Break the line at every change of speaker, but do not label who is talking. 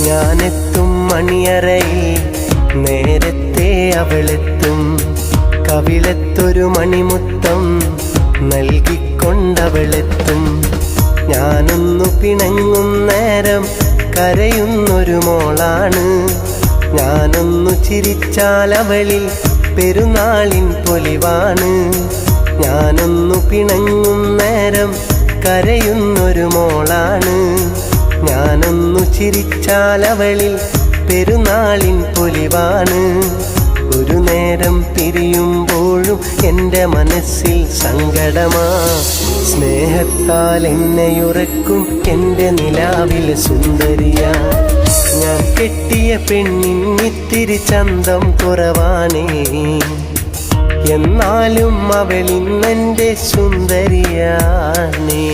ഞാനെത്തും മണിയറയിൽ നേരത്തെ അവളെത്തും. കവിളത്തൊരു മണിമുത്തം നൽകിക്കൊണ്ടവളെത്തും. ഞാനൊന്നു പിണങ്ങും നേരം കരയുന്നൊരു മോളാണ്. ഞാനൊന്നു ചിരിച്ചാൽ അവളിൽ പെരുന്നാളിൻ പൊലിവാണ്. ഞാനൊന്നു പിണങ്ങും നേരം കരയുന്നൊരു മോളാണ്. ഞാനൊന്നു ചിരിച്ചാൽ അവളിൽ പെരുന്നാളിൻ പൊലിവാണ്. ഒരു നേരം പിരിയുമ്പോഴും എൻ്റെ മനസ്സിൽ സങ്കടമാ. സ്നേഹത്താൽ എന്നെയുറക്കും എൻ്റെ നിലാവിലെ സുന്ദരിയാ. ഞാൻ കെട്ടിയ പെണ്ണിന്നിത്തിരി ചന്തം കുറവാണേ, എന്നാലും അവളിന്നെൻ്റെ സുന്ദരിയാണേ.